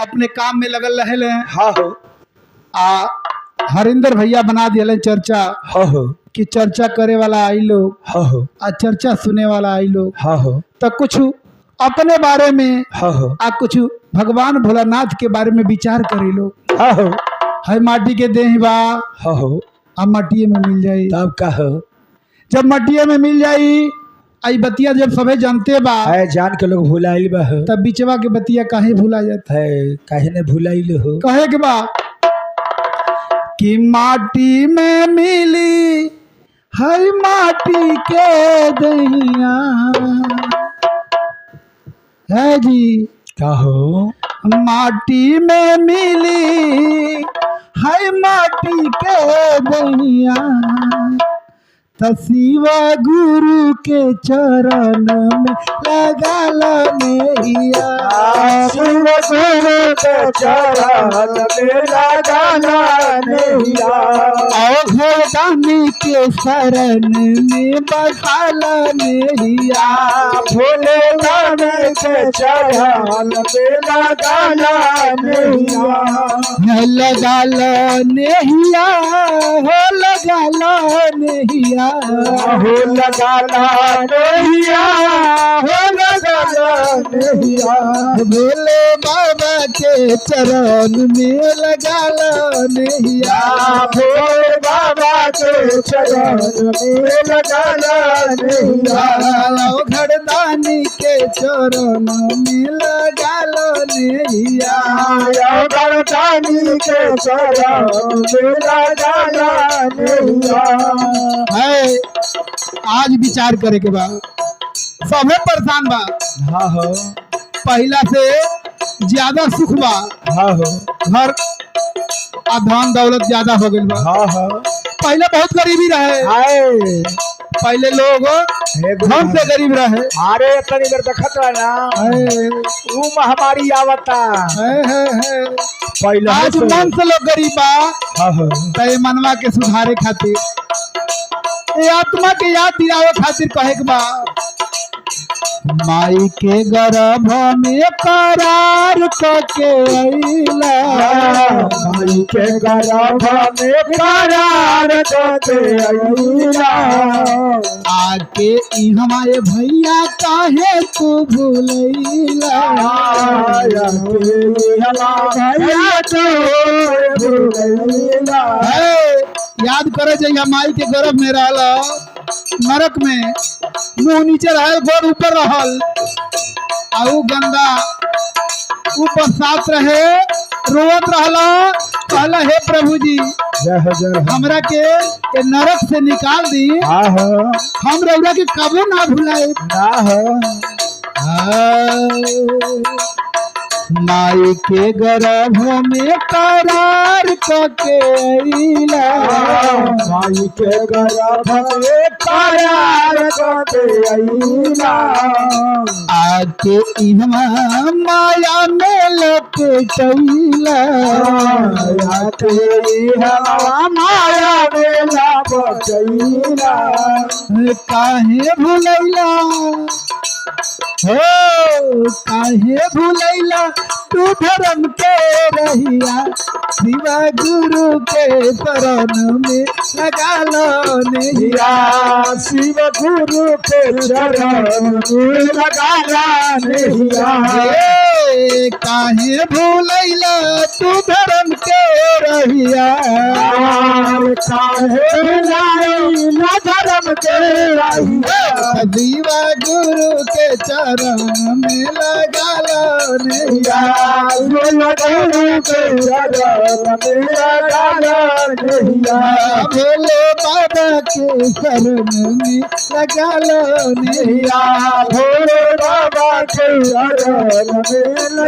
अपने काम में लगल रहे। हाँ हो आ हरिंदर भैया बना दिए चर्चा हाँ हो कि चर्चा करे वाला आई लोग हाँ हो आ चर्चा सुने वाला आई लोग। हाँ हो तो कुछ अपने बारे में हाँ हो आ कुछ भगवान भोलानाथ के बारे में विचार करे लोग। हाँ हो है माटी के देह बा हाँ हो अब मटिए में मिल जाई। तब का हो जब मटिए में मिल जाई आई बतिया जब सबे जानते बा है जान के लोग भुलाइल बा हो तब बिचवा के बतिया काहे भूला जाता है काहे ने भुलाइल हो कहे के बा कि माटी में मिली है माटी के दहिया है जी का हो माटी में मिली है माटी के दहिया शिवा गुरु के चरण में लगा नैया शिव गुरु के चरण में लगा नैया घरदानी के शरण में बसाला नैया भोले दानी के चरण में लगा नैया लगाला नैया हो लगाला नैया हो लगाना नैया हो लगाना नैया भोले बाबा के चरण में लगाला नैया भोले बाबा के चरण में लगाना नैया घरदानी के चरण में लगाला नैया गरदानी के चरण में लगाना नैया है। आज विचार करे के बाद सबे परेशान बा। हाँ हो पहला से ज्यादा सुख बा। हाँ हो घर आ धन दौलत ज्यादा हो गई बा। हाँ हो पहले बहुत गरीबी रहे। हाय पहले लोग धन से गरीब रहे। अरे तनी देर देखत रहा ना वो महामारी आवता है। पहले आज मन से लोग गरीब बा। हाँ हो तय मनवा के सुधारे खातिर ए आत्मा के याद दिलावे खातिर कहे के बा माई के गर्भ में करार के अइला माई के गर्भ में करार के अइला आके ई हमारे भैया काहे तू भूलैला भैया तो भूलैला याद करे जइया माई के गर्भ में रहला नरक में मुंह नीचे रहल गोड़ ऊपर रहल आउ गंदा ऊपर साथ रहे रोवत रहला कहला हे प्रभु जी हमरा के नरक से निकाल दी हम रउरा के कबो ना भुलाए माई के गर्भ में करार के अइला माई के गर्भ में करार के अइला आके इहमा माया में लपेटैला आके इहमा माया में लपेटैला काहे भुलैला हो काहे भुलैला तू धर्म के रहिया शिवा गुरु के शरण में लगा लो नैया शिव गुरु के चरण में लगा नैया काहे भुलैला तू धर्म के रहिया काहे भुलैला धर्म के रहिया शिवा गुरु के चरण में लगा लो नैया गुरु के चरण में लगा नैया भोले बाबा के शरण में लगा लो नैया भोले बाबा के शरण में